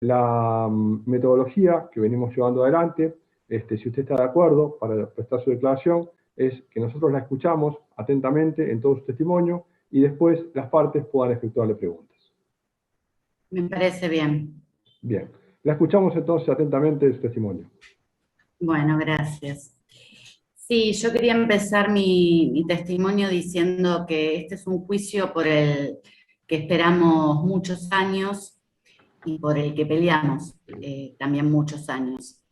La metodología que venimos llevando adelante, si usted está de acuerdo para prestar su declaración, es que nosotros la escuchamos atentamente en todo su testimonio y después las partes puedan efectuarle preguntas. Me parece bien. Bien, la escuchamos entonces atentamente su testimonio. Bueno, gracias. Sí, yo quería empezar mi testimonio diciendo que este es un juicio por el que esperamos muchos años y por el que peleamos también muchos años.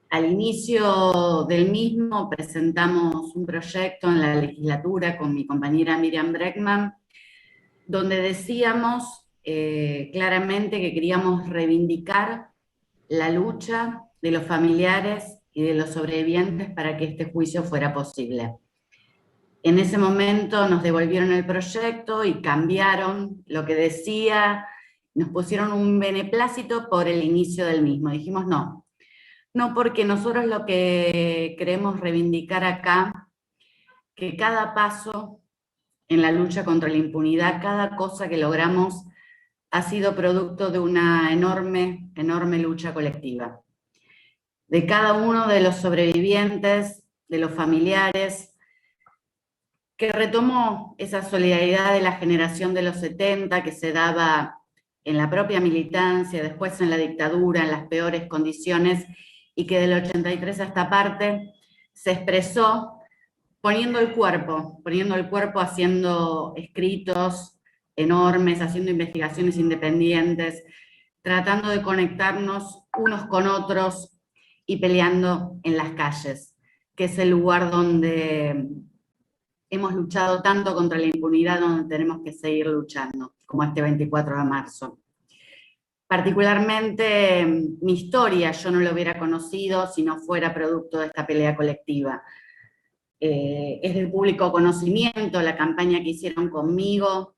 Al inicio del mismo presentamos un proyecto en la legislatura con mi compañera Miriam Bregman, donde decíamos claramente que queríamos reivindicar la lucha de los familiares y de los sobrevivientes para que este juicio fuera posible. En ese momento nos devolvieron el proyecto y cambiaron lo que decía, nos pusieron un beneplácito por el inicio del mismo. Dijimos no, no, porque nosotros lo que queremos reivindicar acá, que cada paso en la lucha contra la impunidad, cada cosa que logramos ha sido producto de una enorme, enorme lucha colectiva. De cada uno de los sobrevivientes, de los familiares, que retomó esa solidaridad de la generación de los 70 que se daba en la propia militancia, después en la dictadura, en las peores condiciones, y que del 83 a esta parte se expresó poniendo el cuerpo haciendo escritos enormes, haciendo investigaciones independientes, tratando de conectarnos unos con otros y peleando en las calles, que es el lugar donde hemos luchado tanto contra la impunidad, donde tenemos que seguir luchando, como este 24 de marzo. Particularmente mi historia yo no lo hubiera conocido si no fuera producto de esta pelea colectiva. Es del público conocimiento la campaña que hicieron conmigo,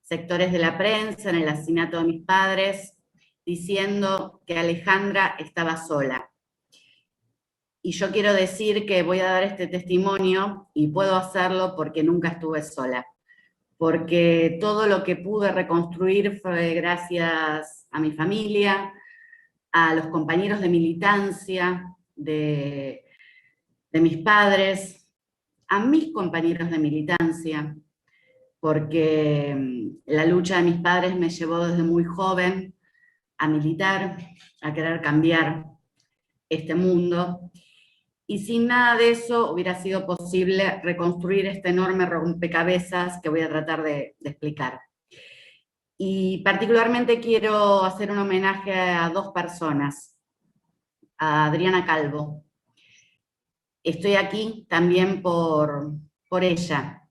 sectores de la prensa en el asesinato de mis padres, diciendo que Alejandra estaba sola. Y yo quiero decir que voy a dar este testimonio y puedo hacerlo porque nunca estuve sola, porque todo lo que pude reconstruir fue gracias a mi familia, a los compañeros de militancia, de mis padres, a mis compañeros de militancia, porque la lucha de mis padres me llevó desde muy joven a militar, a querer cambiar este mundo, y sin nada de eso hubiera sido posible reconstruir este enorme rompecabezas que voy a tratar de explicar. Y particularmente quiero hacer un homenaje a dos personas, a Adriana Calvo. Estoy aquí también por ella.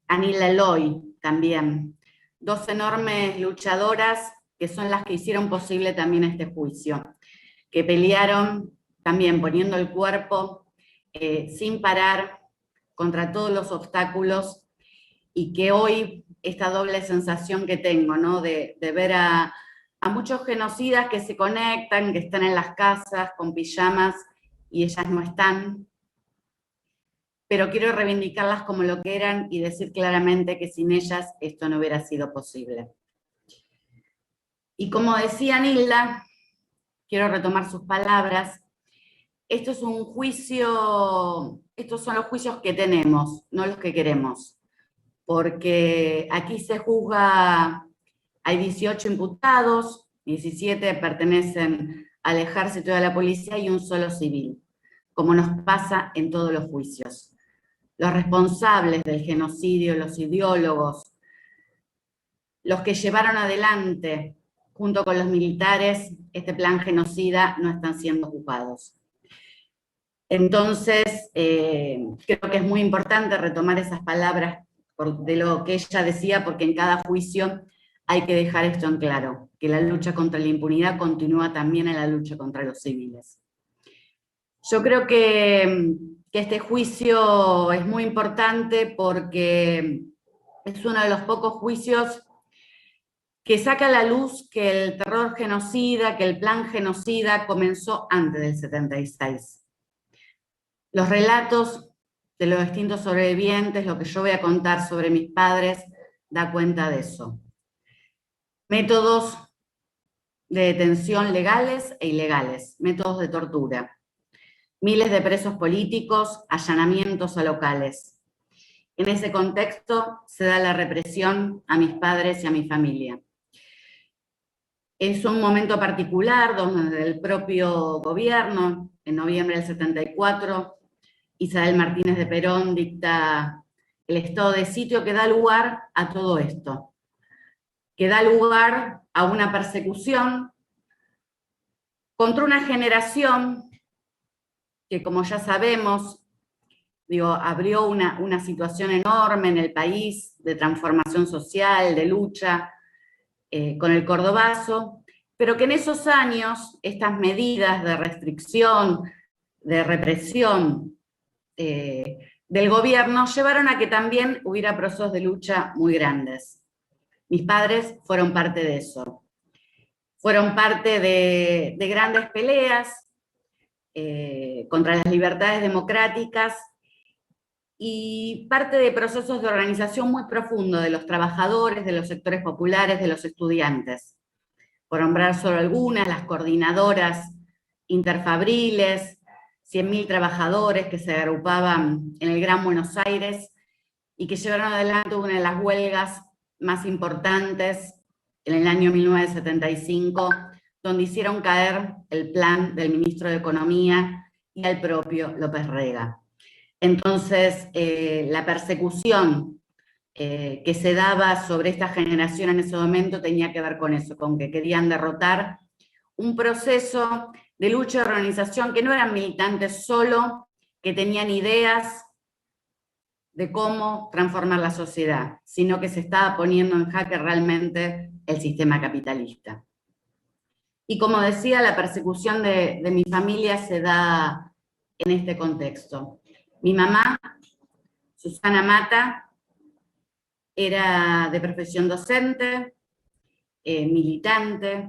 Anila Eloy también. Dos enormes luchadoras que son las que hicieron posible también este juicio, que pelearon también poniendo el cuerpo sin parar contra todos los obstáculos, y que hoy esta doble sensación que tengo, ¿no? de ver a muchos genocidas que se conectan, que están en las casas con pijamas y ellas no están, pero quiero reivindicarlas como lo que eran y decir claramente que sin ellas esto no hubiera sido posible. Y como decía Nilda, quiero retomar sus palabras, esto es un juicio, estos son los juicios que tenemos, no los que queremos, porque aquí se juzga, hay 18 imputados, 17 pertenecen al ejército y a la policía y un solo civil, como nos pasa en todos los juicios. Los responsables del genocidio, los ideólogos, los que llevaron adelante, junto con los militares, este plan genocida, no están siendo juzgados. Entonces, creo que es muy importante retomar esas palabras de lo que ella decía, porque en cada juicio hay que dejar esto en claro, que la lucha contra la impunidad continúa también en la lucha contra los civiles. Yo creo que este juicio es muy importante porque es uno de los pocos juicios que saca a la luz que el terror genocida, que el plan genocida comenzó antes del 76. Los relatos de los distintos sobrevivientes, lo que yo voy a contar sobre mis padres, da cuenta de eso. Métodos de detención legales e ilegales, métodos de tortura, miles de presos políticos, allanamientos a locales. En ese contexto se da la represión a mis padres y a mi familia. Es un momento particular donde el propio gobierno, en noviembre del 74, Isabel Martínez de Perón dicta el estado de sitio que da lugar a todo esto, que da lugar a una persecución contra una generación que, como ya sabemos, abrió una situación enorme en el país de transformación social, de lucha, con el cordobazo, pero que en esos años estas medidas de restricción, de represión del gobierno llevaron a que también hubiera procesos de lucha muy grandes. Mis padres fueron parte de eso. Fueron parte de grandes peleas contra las libertades democráticas y parte de procesos de organización muy profundo de los trabajadores, de los sectores populares, de los estudiantes. Por nombrar solo algunas, las coordinadoras interfabriles, 100.000 trabajadores que se agrupaban en el Gran Buenos Aires y que llevaron adelante una de las huelgas más importantes en el año 1975, donde hicieron caer el plan del ministro de Economía y al propio López Rega. Entonces, la persecución que se daba sobre esta generación en ese momento tenía que ver con eso, con que querían derrotar un proceso de lucha y organización que no eran militantes solo, que tenían ideas de cómo transformar la sociedad, sino que se estaba poniendo en jaque realmente el sistema capitalista. Y como decía, la persecución de mi familia se da en este contexto. Mi mamá, Susana Mata, era de profesión docente, militante,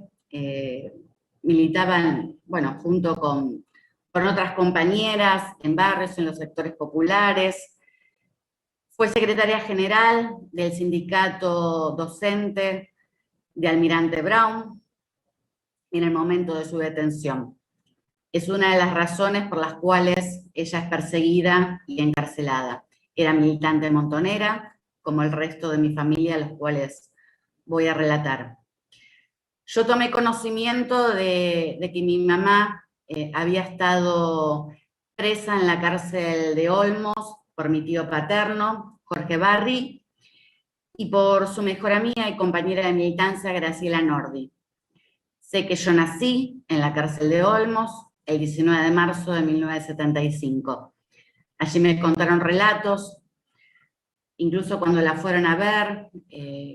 militaban, bueno, junto con otras compañeras en barrios, en los sectores populares. Fue secretaria general del sindicato docente de Almirante Brown en el momento de su detención. Es una de las razones por las cuales ella es perseguida y encarcelada. Era militante montonera, como el resto de mi familia, a los cuales voy a relatar. Yo tomé conocimiento de que mi mamá había estado presa en la cárcel de Olmos por mi tío paterno, Jorge Barri, y por su mejor amiga y compañera de militancia, Graciela Nordi. Sé que yo nací en la cárcel de Olmos el 19 de marzo de 1975. Allí me contaron relatos, incluso cuando la fueron a ver,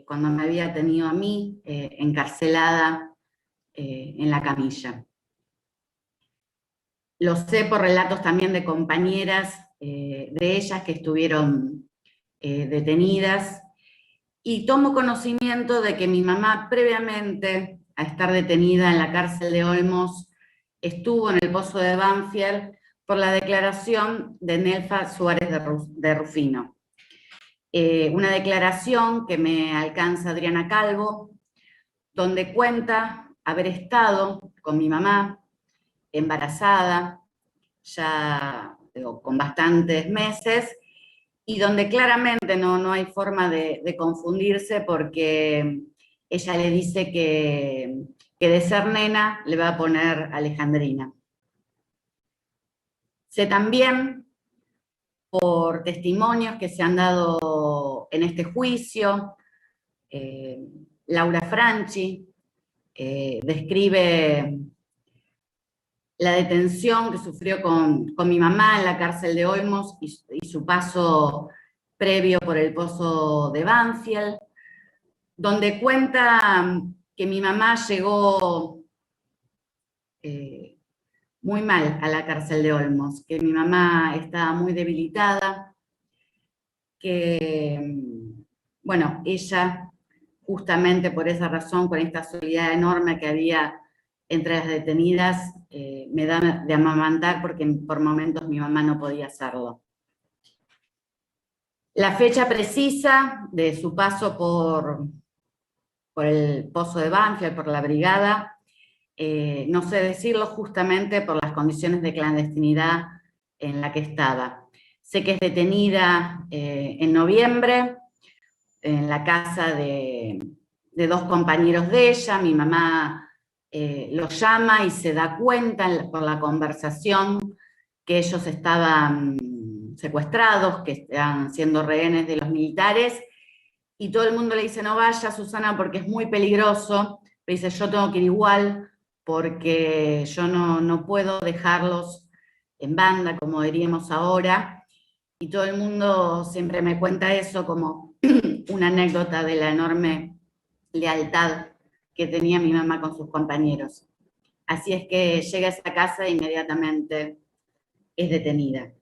cuando me había tenido a mí encarcelada en la camilla. Lo sé por relatos también de compañeras de ellas que estuvieron detenidas, y tomo conocimiento de que mi mamá, previamente a estar detenida en la cárcel de Olmos, estuvo en el pozo de Banfield por la declaración de Nelfa Suárez de Rufino. Una declaración que me alcanza Adriana Calvo, donde cuenta haber estado con mi mamá embarazada, ya con bastantes meses, y donde claramente no hay forma de confundirse, porque ella le dice que de ser nena le va a poner Alejandrina. Sé también, por testimonios que se han dado en este juicio, Laura Franchi describe la detención que sufrió con mi mamá en la cárcel de Olmos y su paso previo por el pozo de Banfield, donde cuenta que mi mamá llegó muy mal a la cárcel de Olmos, que mi mamá estaba muy debilitada, que, bueno, ella, justamente por esa razón, con esta solidaridad enorme que había entre las detenidas, me da de amamantar, porque por momentos mi mamá no podía hacerlo. La fecha precisa de su paso por el pozo de Banfield, por la brigada, no sé decirlo justamente por las condiciones de clandestinidad en la que estaba. Sé que es detenida en noviembre en la casa de dos compañeros de ella. Mi mamá lo llama y se da cuenta por la conversación que ellos estaban secuestrados, que estaban siendo rehenes de los militares, y todo el mundo le dice: no vaya, Susana, porque es muy peligroso. Pero dice: yo tengo que ir igual, porque yo no puedo dejarlos en banda, como diríamos ahora. Y todo el mundo siempre me cuenta eso como una anécdota de la enorme lealtad que tenía mi mamá con sus compañeros. Así es que llega a esa casa e inmediatamente es detenida.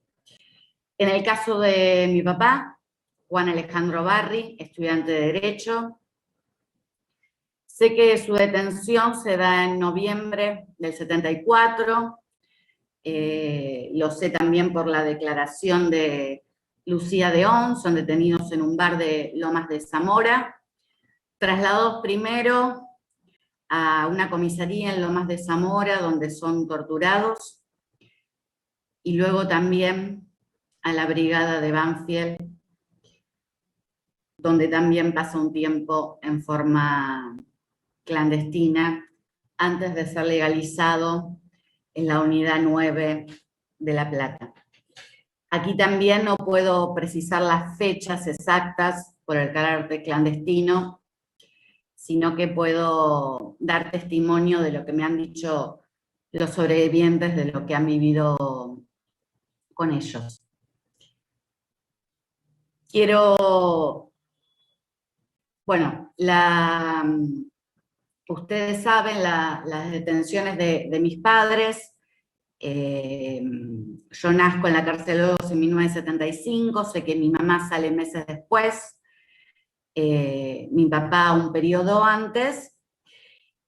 En el caso de mi papá, Juan Alejandro Barri, estudiante de Derecho, sé que su detención se da en noviembre del 74, lo sé también por la declaración de Lucía de On. Son detenidos en un bar de Lomas de Zamora, trasladados primero a una comisaría en Lomas de Zamora, donde son torturados, y luego también a la brigada de Banfield, donde también pasa un tiempo en forma clandestina, antes de ser legalizado en la unidad 9 de La Plata. Aquí también no puedo precisar las fechas exactas por el carácter clandestino, sino que puedo dar testimonio de lo que me han dicho los sobrevivientes, de lo que han vivido con ellos. Bueno, ustedes saben las detenciones de mis padres. Yo nazco en la cárcel de Lobos en 1975, sé que mi mamá sale meses después, mi papá un periodo antes,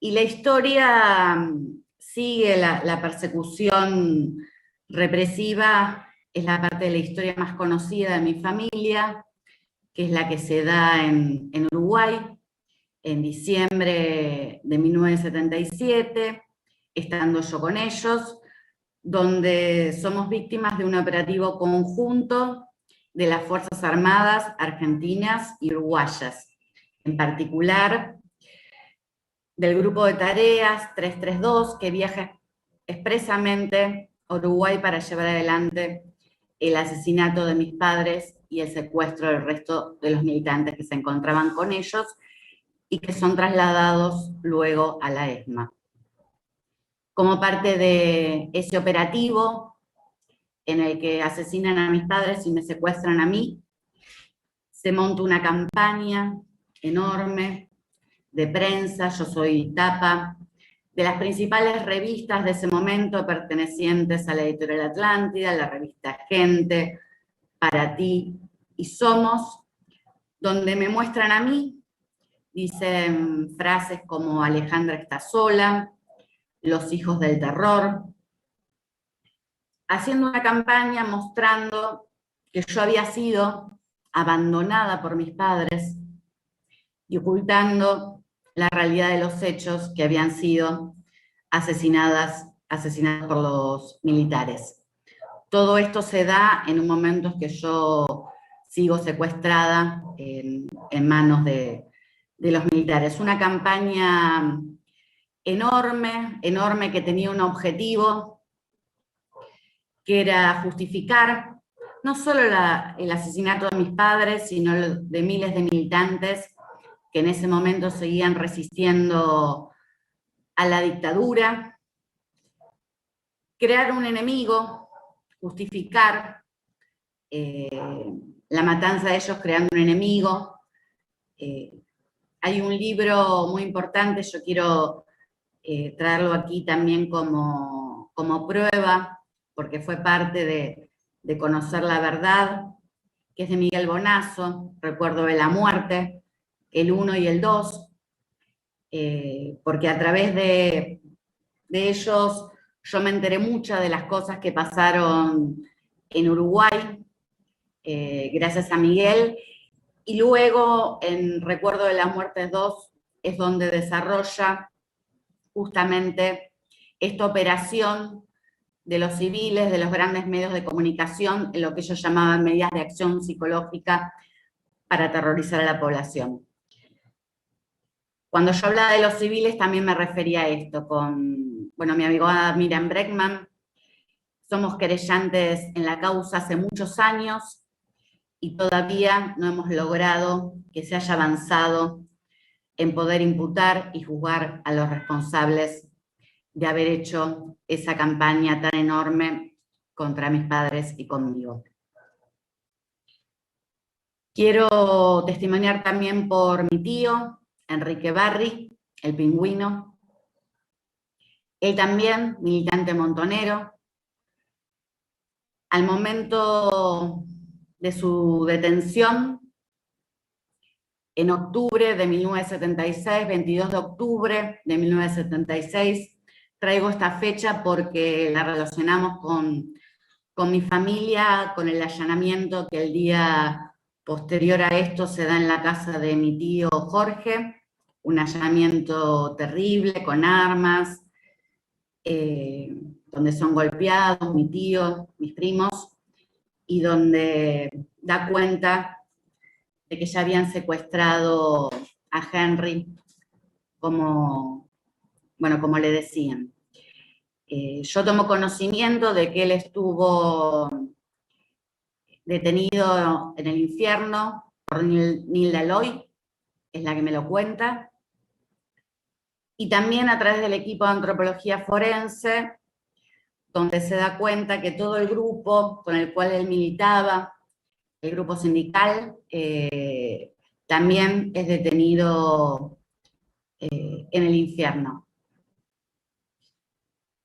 y la historia sigue la persecución represiva. Es la parte de la historia más conocida de mi familia, que es la que se da en Uruguay, en diciembre de 1977, estando yo con ellos, donde somos víctimas de un operativo conjunto de las Fuerzas Armadas argentinas y uruguayas, en particular del grupo de tareas 332, que viaja expresamente a Uruguay para llevar adelante el asesinato de mis padres y el secuestro del resto de los militantes que se encontraban con ellos y que son trasladados luego a la ESMA. Como parte de ese operativo en el que asesinan a mis padres y me secuestran a mí, se monta una campaña enorme de prensa. Yo soy tapa de las principales revistas de ese momento pertenecientes a la Editorial Atlántida, la revista Gente, Para Ti y Somos, donde me muestran a mí, dicen frases como Alejandra está sola, los hijos del terror, haciendo una campaña mostrando que yo había sido abandonada por mis padres y ocultando la realidad de los hechos, que habían sido asesinadas por los militares. Todo esto se da en un momento en que yo sigo secuestrada en manos de los militares. Una campaña enorme, que tenía un objetivo, que era justificar no solo el asesinato de mis padres, sino de miles de militantes que en ese momento seguían resistiendo a la dictadura, crear un enemigo, justificar la matanza de ellos creando un enemigo. Hay un libro muy importante, yo quiero traerlo aquí también como prueba, porque fue parte de conocer la verdad, que es de Miguel Bonazo, Recuerdo de la Muerte, el 1 y el 2, porque a través de ellos yo me enteré muchas de las cosas que pasaron en Uruguay, gracias a Miguel, y luego en Recuerdo de la Muerte 2 es donde desarrolla justamente esta operación de los civiles, de los grandes medios de comunicación, en lo que ellos llamaban medidas de acción psicológica para aterrorizar a la población. Cuando yo hablaba de los civiles también me refería a esto, con, bueno, mi amiga Miriam Breckman. Somos querellantes en la causa hace muchos años y todavía no hemos logrado que se haya avanzado en poder imputar y juzgar a los responsables de haber hecho esa campaña tan enorme contra mis padres y conmigo. Quiero testimoniar también por mi tío, Enrique Barri, el Pingüino. Él también, militante montonero. Al momento de su detención, en octubre de 1976, 22 de octubre de 1976, traigo esta fecha porque la relacionamos con mi familia, con el allanamiento que el día posterior a esto se da en la casa de mi tío Jorge, un allanamiento terrible, con armas, donde son golpeados mi tío, mis primos, y donde da cuenta de que ya habían secuestrado a Henry, como le decían. Yo tomo conocimiento de que él estuvo detenido en el infierno por Nilda Loy, es la que me lo cuenta, y también a través del equipo de antropología forense, donde se da cuenta que todo el grupo con el cual él militaba, el grupo sindical, también es detenido en el infierno.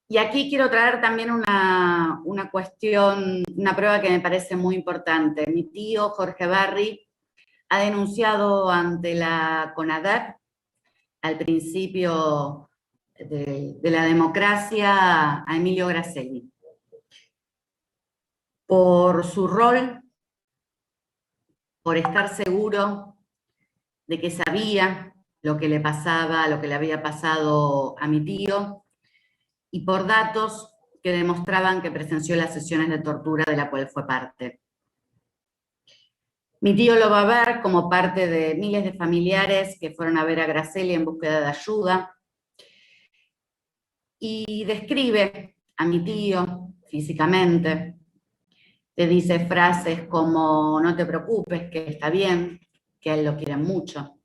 Y aquí quiero traer también una cuestión, una prueba que me parece muy importante. Mi tío Jorge Barri ha denunciado ante la CONADER, al principio de la democracia, a Emilio Grasselli, por su rol, por estar seguro de que sabía lo que le pasaba, lo que le había pasado a mi tío, y por datos que demostraban que presenció las sesiones de tortura de la cual fue parte. Mi tío lo va a ver como parte de miles de familiares que fueron a ver a Grasselli en búsqueda de ayuda, y describe a mi tío físicamente, le dice frases como no te preocupes, que está bien, que a él lo quieren mucho.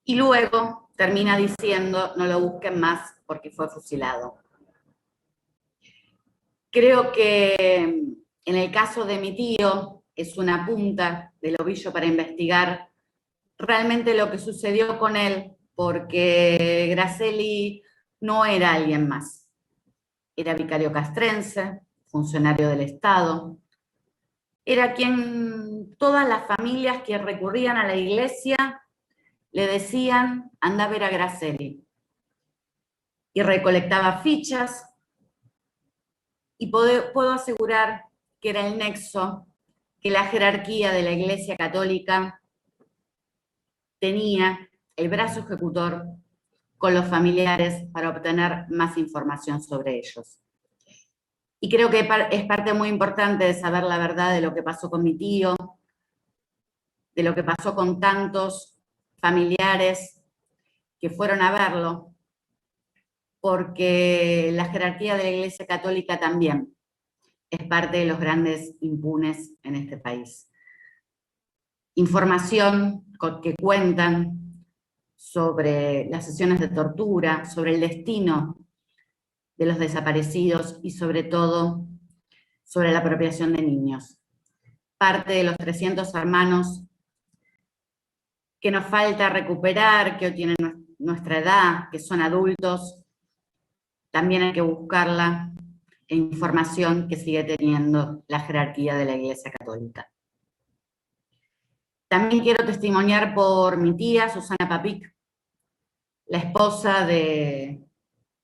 Y luego termina diciendo no lo busquen más porque fue fusilado. Creo que en el caso de mi tío es una punta del ovillo para investigar realmente lo que sucedió con él, porque Grasselli no era alguien más. Era vicario castrense, funcionario del Estado. Era quien todas las familias que recurrían a la iglesia le decían, anda a ver a Grasselli. Y recolectaba fichas, y puedo asegurar que era el nexo que la jerarquía de la Iglesia Católica tenía, el brazo ejecutor, con los familiares para obtener más información sobre ellos. Y creo que es parte muy importante de saber la verdad de lo que pasó con mi tío, de lo que pasó con tantos familiares que fueron a verlo, porque la jerarquía de la Iglesia Católica también es parte de los grandes impunes en este país. Información que cuentan sobre las sesiones de tortura, sobre el destino de los desaparecidos y sobre todo sobre la apropiación de niños. Parte de los 300 hermanos que nos falta recuperar, que hoy tienen nuestra edad, que son adultos, también hay que buscarla en información que sigue teniendo la jerarquía de la Iglesia Católica. También quiero testimoniar por mi tía, Susana Papic, la esposa de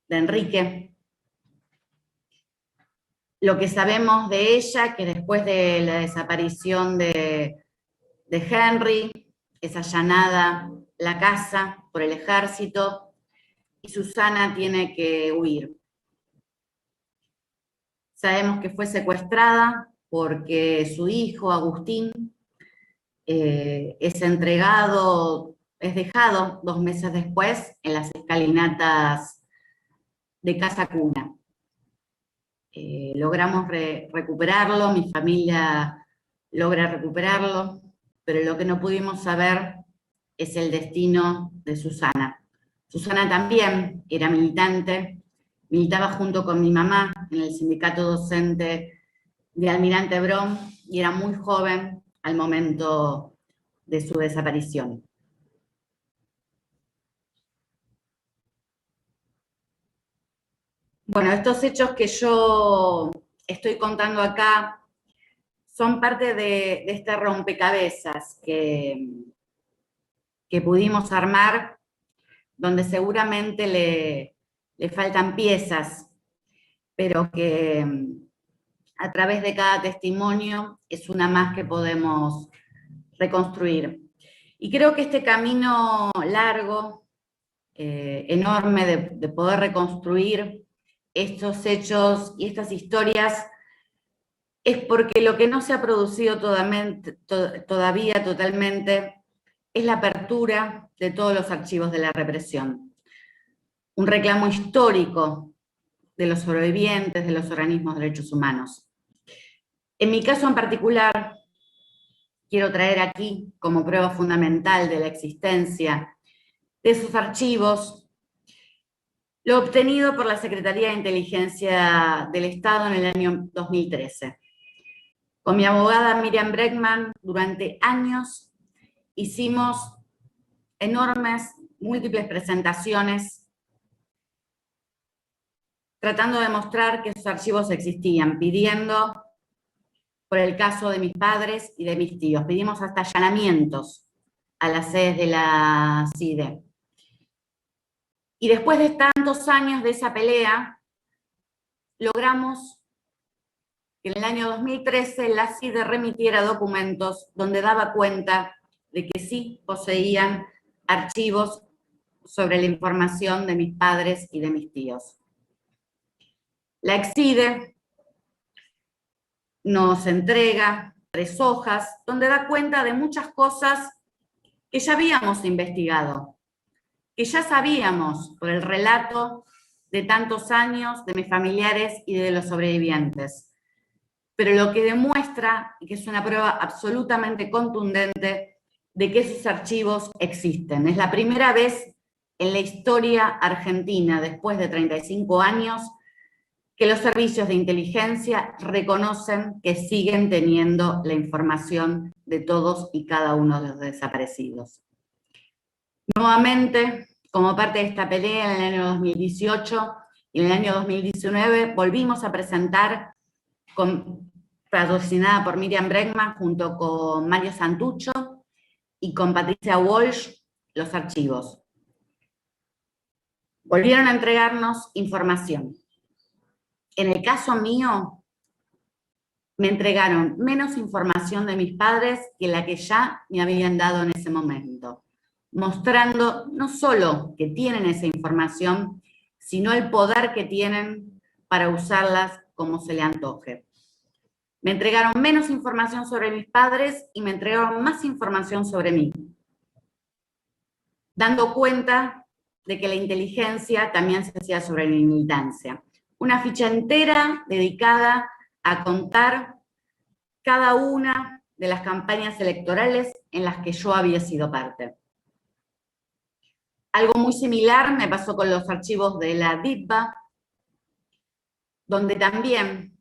Enrique. Lo que sabemos de ella, que después de la desaparición de Henry, es allanada la casa por el ejército, y Susana tiene que huir. Sabemos que fue secuestrada porque su hijo, Agustín, es dejado 2 meses después en las escalinatas de Casa Cuna. Logramos recuperarlo, mi familia logra recuperarlo, pero lo que no pudimos saber es el destino de Susana. Susana también era militante, militaba junto con mi mamá en el sindicato docente de Almirante Brown y era muy joven al momento de su desaparición. Bueno, estos hechos que yo estoy contando acá son parte de este rompecabezas que pudimos armar, donde seguramente le faltan piezas, pero que a través de cada testimonio es una más que podemos reconstruir. Y creo que este camino largo, enorme de poder reconstruir estos hechos y estas historias es porque lo que no se ha producido todavía totalmente es la apertura de todos los archivos de la represión. Un reclamo histórico de los sobrevivientes, de los organismos de derechos humanos. En mi caso en particular, quiero traer aquí como prueba fundamental de la existencia de esos archivos lo obtenido por la Secretaría de Inteligencia del Estado en el año 2013. Con mi abogada Miriam Bregman, durante años hicimos enormes, múltiples presentaciones tratando de demostrar que esos archivos existían, pidiendo por el caso de mis padres y de mis tíos. Pedimos hasta allanamientos a las sedes de la CIDE. Y después de tantos años de esa pelea, logramos que en el año 2013 la CIDE remitiera documentos donde daba cuenta de que sí poseían archivos sobre la información de mis padres y de mis tíos. La ex-CIDE nos entrega 3 hojas donde da cuenta de muchas cosas que ya habíamos investigado, que ya sabíamos por el relato de tantos años de mis familiares y de los sobrevivientes. Pero lo que demuestra, y que es una prueba absolutamente contundente, de que esos archivos existen. Es la primera vez en la historia argentina, después de 35 años, que los servicios de inteligencia reconocen que siguen teniendo la información de todos y cada uno de los desaparecidos. Nuevamente, como parte de esta pelea, en el año 2018 y en el año 2019, volvimos a presentar, patrocinada por Miriam Bregman, junto con Mario Santucho y con Patricia Walsh, los archivos. Volvieron a entregarnos información. En el caso mío, me entregaron menos información de mis padres que la que ya me habían dado en ese momento, mostrando no solo que tienen esa información, sino el poder que tienen para usarlas como se le antoje. Me entregaron menos información sobre mis padres y me entregaron más información sobre mí, dando cuenta de que la inteligencia también se hacía sobre mi militancia. Una ficha entera dedicada a contar cada una de las campañas electorales en las que yo había sido parte. Algo muy similar me pasó con los archivos de la DIPA, donde también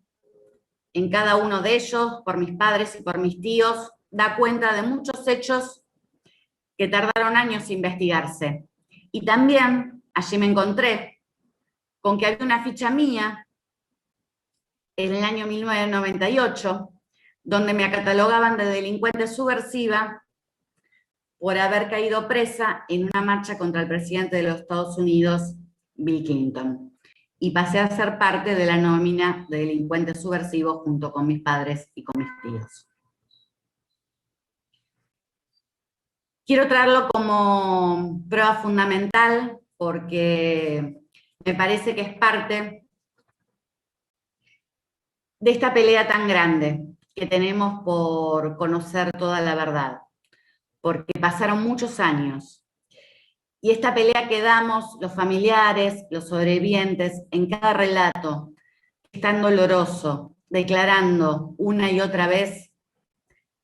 en cada uno de ellos, por mis padres y por mis tíos, da cuenta de muchos hechos que tardaron años en investigarse. Y también allí me encontré con que había una ficha mía en el año 1998, donde me catalogaban de delincuente subversiva por haber caído presa en una marcha contra el presidente de los Estados Unidos, Bill Clinton. Y pasé a ser parte de la nómina de delincuentes subversivos junto con mis padres y con mis tíos. Quiero traerlo como prueba fundamental porque me parece que es parte de esta pelea tan grande que tenemos por conocer toda la verdad, porque pasaron muchos años. Y esta pelea que damos los familiares, los sobrevivientes, en cada relato, es tan doloroso, declarando una y otra vez,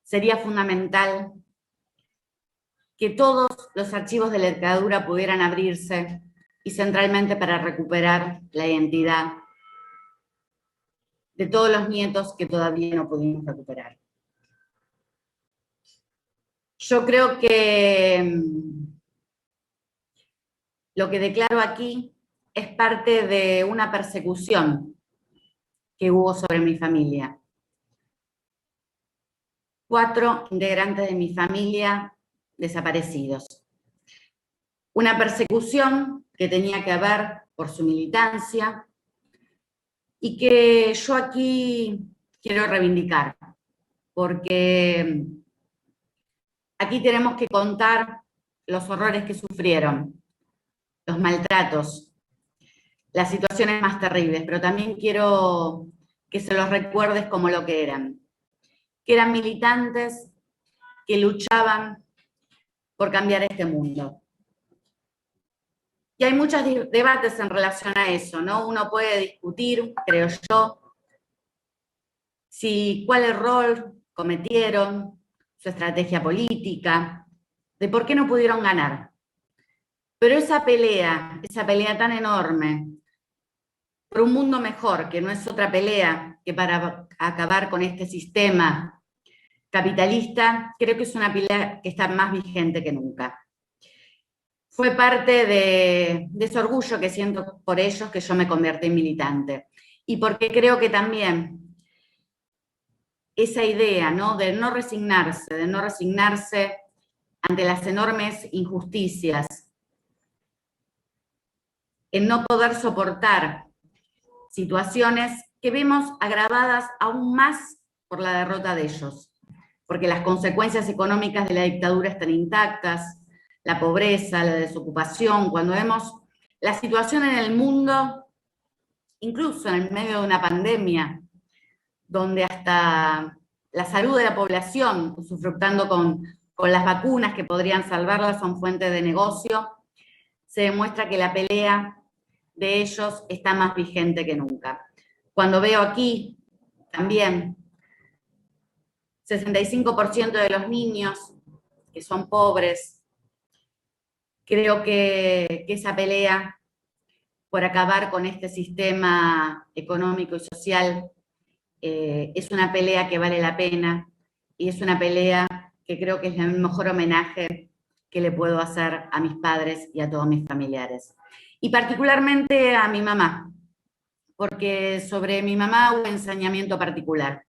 sería fundamental que todos los archivos de la dictadura pudieran abrirse y centralmente para recuperar la identidad de todos los nietos que todavía no pudimos recuperar. Yo creo que lo que declaro aquí es parte de una persecución que hubo sobre mi familia. 4 integrantes de mi familia desaparecidos. Una persecución que tenía que ver por su militancia y que yo aquí quiero reivindicar, porque aquí tenemos que contar los horrores que sufrieron, los maltratos, las situaciones más terribles, pero también quiero que se los recuerdes como lo que eran militantes que luchaban por cambiar este mundo. Y hay muchos debates en relación a eso, ¿no? Uno puede discutir, creo yo, cuál error cometieron, su estrategia política, de por qué no pudieron ganar. Pero esa pelea tan enorme, por un mundo mejor, que no es otra pelea que para acabar con este sistema capitalista, creo que es una pelea que está más vigente que nunca. Fue parte de ese orgullo que siento por ellos que yo me convertí en militante. Y porque creo que también esa idea, ¿no?, de no resignarse ante las enormes injusticias, en no poder soportar situaciones que vemos agravadas aún más por la derrota de ellos, porque las consecuencias económicas de la dictadura están intactas, la pobreza, la desocupación, cuando vemos la situación en el mundo, incluso en el medio de una pandemia, donde hasta la salud de la población, usufructando con las vacunas que podrían salvarlas, son fuente de negocio, se demuestra que la pelea de ellos está más vigente que nunca. Cuando veo aquí también 65% de los niños que son pobres, creo que esa pelea por acabar con este sistema económico y social es una pelea que vale la pena y es una pelea que creo que es el mejor homenaje que le puedo hacer a mis padres y a todos mis familiares. Y particularmente a mi mamá, porque sobre mi mamá hubo ensañamiento particular,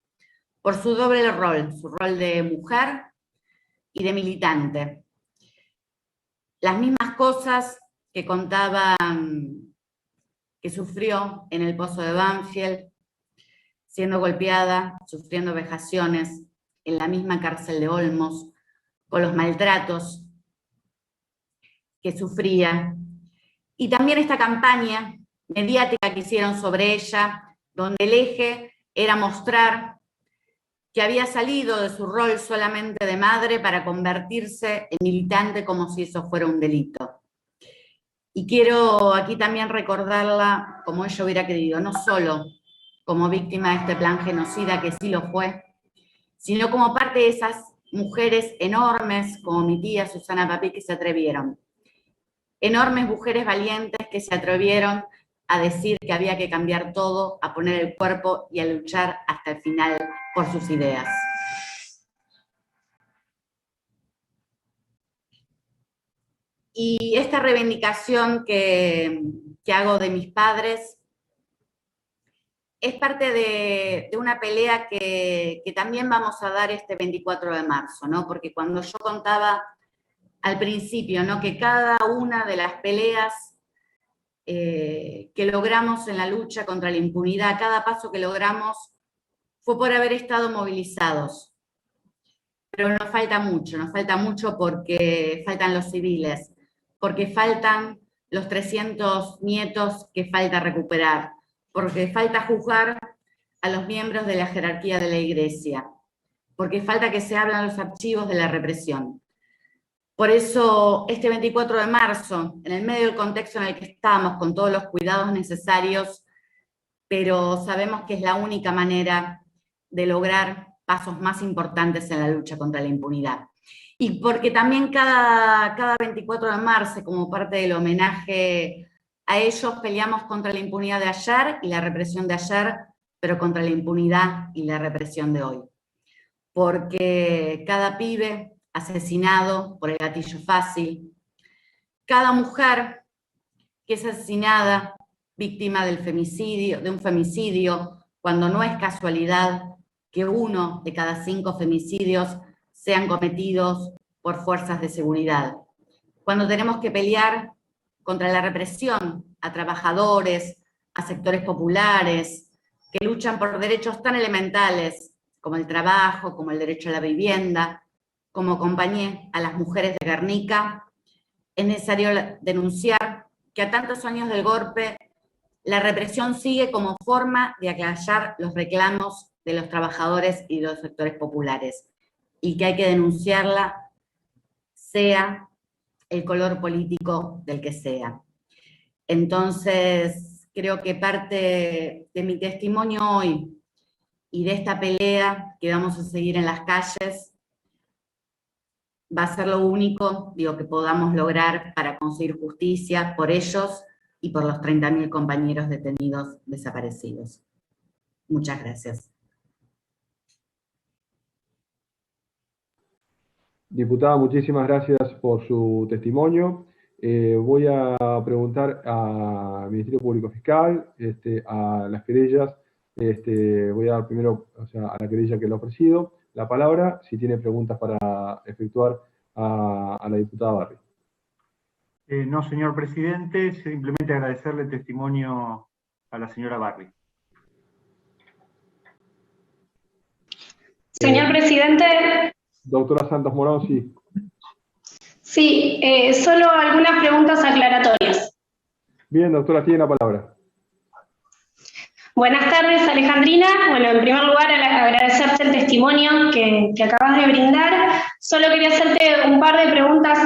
por su doble rol, su rol de mujer y de militante. Las mismas cosas que contaban que sufrió en el Pozo de Banfield, siendo golpeada, sufriendo vejaciones, en la misma cárcel de Olmos, con los maltratos que sufría. Y también esta campaña mediática que hicieron sobre ella, donde el eje era mostrar que había salido de su rol solamente de madre para convertirse en militante como si eso fuera un delito. Y quiero aquí también recordarla como ella hubiera querido, no solo como víctima de este plan genocida, que sí lo fue, sino como parte de esas mujeres enormes, como mi tía Susana Papi, que se atrevieron. Enormes mujeres valientes que se atrevieron a decir que había que cambiar todo, a poner el cuerpo y a luchar hasta el final por sus ideas. Y esta reivindicación que hago de mis padres es parte de una pelea que también vamos a dar este 24 de marzo, ¿no? Porque cuando yo contaba al principio, ¿no?, que cada una de las peleas que logramos en la lucha contra la impunidad, cada paso que logramos fue por haber estado movilizados. Pero nos falta mucho porque faltan los civiles, porque faltan los 300 nietos que falta recuperar, porque falta juzgar a los miembros de la jerarquía de la Iglesia, porque falta que se abran los archivos de la represión. Por eso, este 24 de marzo, en el medio del contexto en el que estamos, con todos los cuidados necesarios, pero sabemos que es la única manera de lograr pasos más importantes en la lucha contra la impunidad. Y porque también cada 24 de marzo, como parte del homenaje a ellos, peleamos contra la impunidad de ayer y la represión de ayer, pero contra la impunidad y la represión de hoy. Porque cada pibe asesinado por el gatillo fácil, cada mujer que es asesinada, víctima del femicidio, de un femicidio, cuando no es casualidad que 1 de cada 5 femicidios sean cometidos por fuerzas de seguridad. Cuando tenemos que pelear contra la represión a trabajadores, a sectores populares, que luchan por derechos tan elementales como el trabajo, como el derecho a la vivienda, como acompañé a las mujeres de Guernica, es necesario denunciar que a tantos años del golpe, la represión sigue como forma de acallar los reclamos de los trabajadores y de los sectores populares, y que hay que denunciarla, sea el color político del que sea. Entonces, creo que parte de mi testimonio hoy y de esta pelea que vamos a seguir en las calles va a ser lo único, que podamos lograr para conseguir justicia por ellos y por los 30.000 compañeros detenidos desaparecidos. Muchas gracias. Diputada, muchísimas gracias por su testimonio. Voy a preguntar al Ministerio Público Fiscal, a las querellas. Voy a dar primero a la querella que le ha ofrecido la palabra, si tiene preguntas para efectuar a la diputada Barry. No, señor presidente, simplemente agradecerle el testimonio a la señora Barry. Señor presidente. Doctora Santos Morón, sí. Sí, solo algunas preguntas aclaratorias. Bien, doctora, tiene la palabra. Buenas tardes, Alejandrina. Bueno, en primer lugar, agradecerte el testimonio que acabas de brindar. Solo quería hacerte un par de preguntas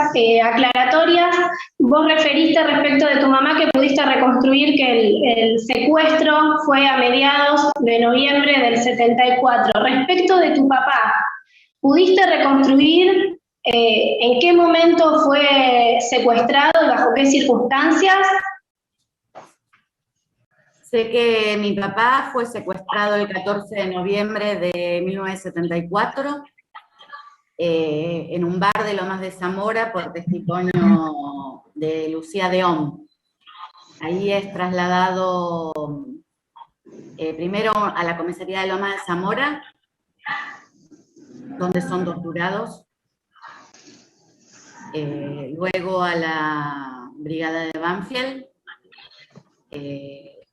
aclaratorias. Vos referiste respecto de tu mamá que pudiste reconstruir que el secuestro fue a mediados de noviembre del 74. Respecto de tu papá, ¿pudiste reconstruir en qué momento fue secuestrado y bajo qué circunstancias? Sé que mi papá fue secuestrado el 14 de noviembre de 1974 en un bar de Lomas de Zamora por testimonio de Lucía Deón. Ahí es trasladado primero a la comisaría de Lomas de Zamora, donde son torturados, luego a la brigada de Banfield,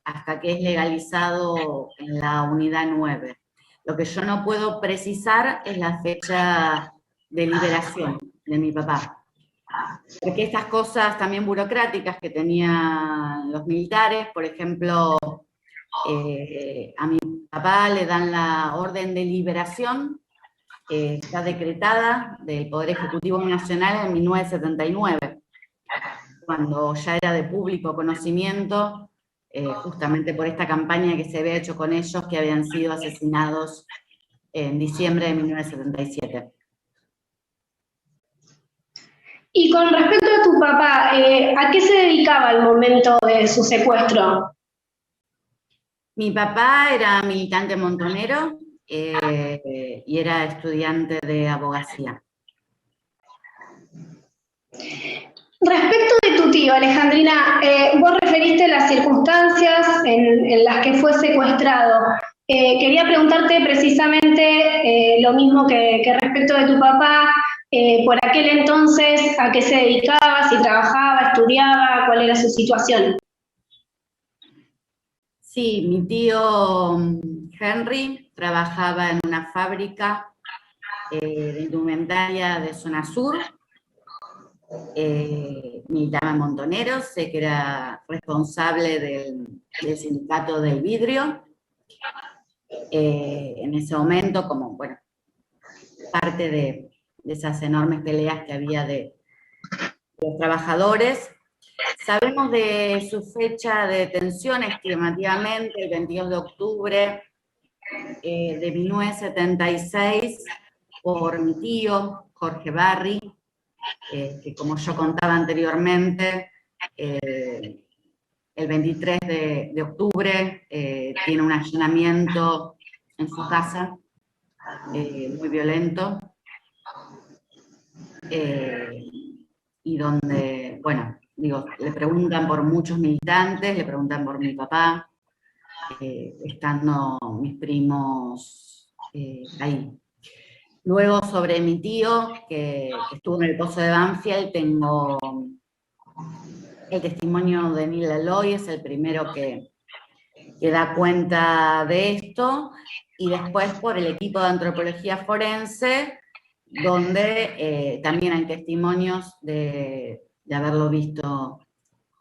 hasta que es legalizado en la unidad 9. Lo que yo no puedo precisar es la fecha de liberación de mi papá. Porque estas cosas también burocráticas que tenían los militares, por ejemplo, a mi papá le dan la orden de liberación, está decretada del Poder Ejecutivo Nacional en 1979, cuando ya era de público conocimiento, justamente por esta campaña que se había hecho con ellos, que habían sido asesinados en diciembre de 1977. Y con respecto a tu papá, ¿a qué se dedicaba al momento de su secuestro? Mi papá era militante montonero y era estudiante de abogacía. Respecto de tu tío, Alejandrina, vos referiste las circunstancias en las que fue secuestrado. Quería preguntarte precisamente lo mismo que respecto de tu papá, por aquel entonces, ¿a qué se dedicaba? ¿Si trabajaba, estudiaba? ¿Cuál era su situación? Sí, mi tío Henry trabajaba en una fábrica de indumentaria de zona sur. militaba en Montoneros, sé que era responsable del sindicato del vidrio, en ese momento como, bueno, parte de esas enormes peleas que había de los trabajadores. Sabemos de su fecha de detención estimativamente, el 22 de octubre de 1976, por mi tío, Jorge Barri, que como yo contaba anteriormente, el 23 de octubre tiene un allanamiento en su casa, muy violento, y donde, bueno, digo, le preguntan por muchos militantes, le preguntan por mi papá, estando mis primos ahí. Luego, sobre mi tío, que estuvo en el pozo de Banfield, tengo el testimonio de Neil Eloy, es el primero que da cuenta de esto, y después por el equipo de antropología forense, donde también hay testimonios de haberlo visto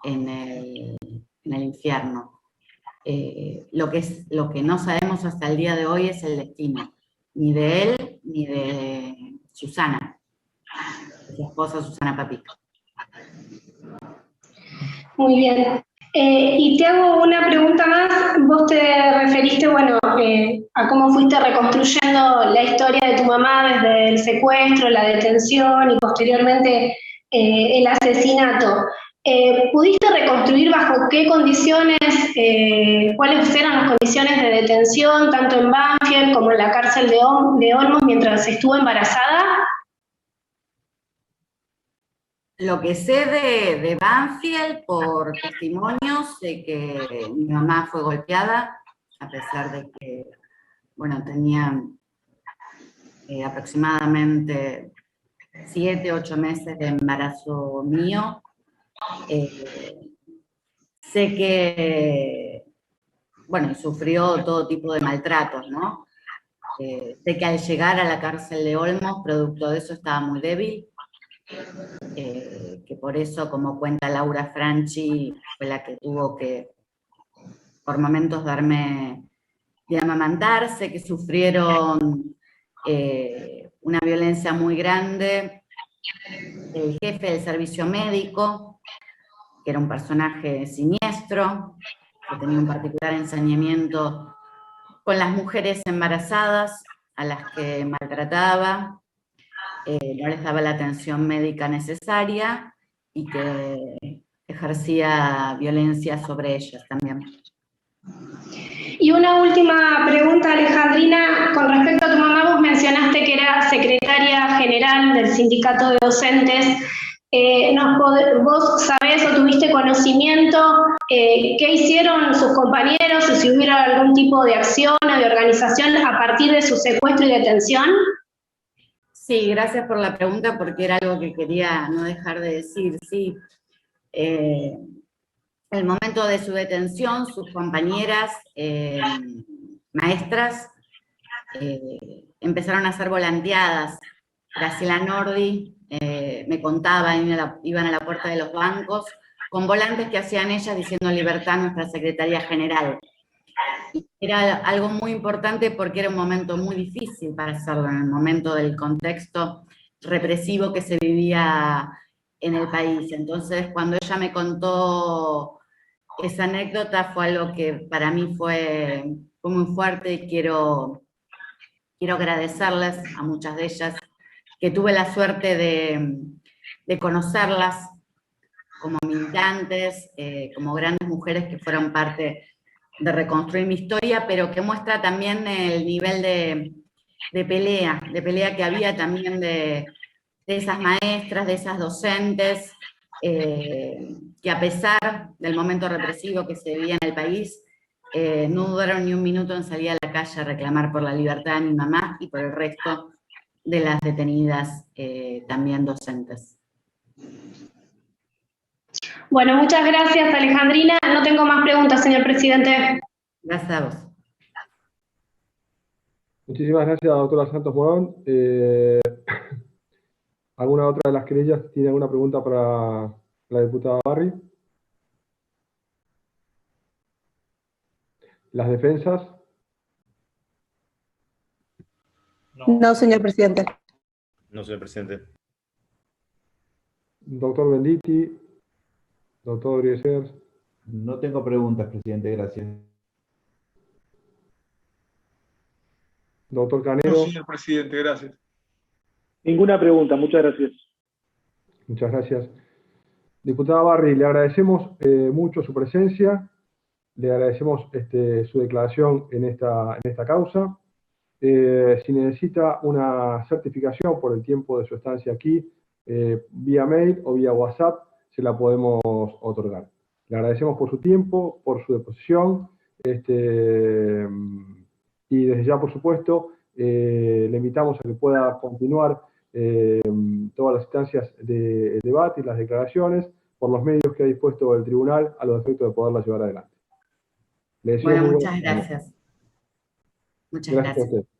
en el infierno. Lo que no sabemos hasta el día de hoy es el destino, ni de él ni de Susana, de su esposa Susana Papica. Muy bien. Y te hago una pregunta más. Vos te referiste, bueno, a cómo fuiste reconstruyendo la historia de tu mamá desde el secuestro, la detención y posteriormente el asesinato. ¿Pudiste reconstruir bajo qué condiciones, cuáles eran las condiciones de detención, tanto en Banfield como en la cárcel de Olmos mientras estuvo embarazada? Lo que sé de Banfield, por testimonios, sé que mi mamá fue golpeada, a pesar de que, bueno, tenía aproximadamente 7, 8 meses de embarazo mío. Sé que, bueno, sufrió todo tipo de maltratos, ¿no? Sé que al llegar a la cárcel de Olmos, producto de eso, estaba muy débil. Que por eso, como cuenta Laura Franchi, fue la que tuvo que, por momentos, darme de amamantar. Sé que sufrieron una violencia muy grande. El jefe del servicio médico, que era un personaje siniestro, que tenía un particular ensañamiento con las mujeres embarazadas, a las que maltrataba, no les daba la atención médica necesaria y que ejercía violencia sobre ellas también. Y una última pregunta, Alejandrina, con respecto a tu mamá. Vos mencionaste que era secretaria general del sindicato de docentes. ¿Vos sabés o tuviste conocimiento qué hicieron sus compañeros, o si hubiera algún tipo de acción o de organización a partir de su secuestro y detención? Sí, gracias por la pregunta, porque era algo que quería no dejar de decir. Sí, el momento de su detención, sus compañeras maestras empezaron a ser volanteadas. Graciela Nordi me contaba, iban a la puerta de los bancos con volantes que hacían ellas diciendo libertad a nuestra secretaria general. Y era algo muy importante porque era un momento muy difícil para hacerlo, en el momento del contexto represivo que se vivía en el país. Entonces, cuando ella me contó esa anécdota, fue algo que para mí fue muy fuerte, y quiero agradecerles a muchas de ellas, que tuve la suerte de conocerlas como militantes, como grandes mujeres que fueron parte de reconstruir mi historia, pero que muestra también el nivel de pelea que había también de esas maestras, de esas docentes, que a pesar del momento represivo que se vivía en el país, no dudaron ni un minuto en salir a la calle a reclamar por la libertad de mi mamá y por el resto de las detenidas, también docentes. Bueno, muchas gracias, Alejandrina. No tengo más preguntas, señor presidente. Gracias a vos. Muchísimas gracias, doctora Santos Morón. ¿Alguna otra de las querellas tiene alguna pregunta para la diputada Barry? ¿Las defensas? No, señor presidente. No, señor presidente. Doctor Benditti, doctor Grieser. No tengo preguntas, presidente, gracias. Doctor No, Canero. señor presidente, gracias. Ninguna pregunta, muchas gracias. Muchas gracias. Diputada Barry, le agradecemos mucho su presencia, le agradecemos su declaración en esta causa. Si necesita una certificación por el tiempo de su estancia aquí, vía mail o vía WhatsApp, se la podemos otorgar. Le agradecemos por su tiempo, por su deposición, y desde ya, por supuesto, le invitamos a que pueda continuar todas las instancias de debate y las declaraciones por los medios que ha dispuesto el tribunal a los efectos de poderlas llevar adelante. Le deseo Bueno, muy muchas buenas tardes. gracias. Muchas Gracias a gracias. usted.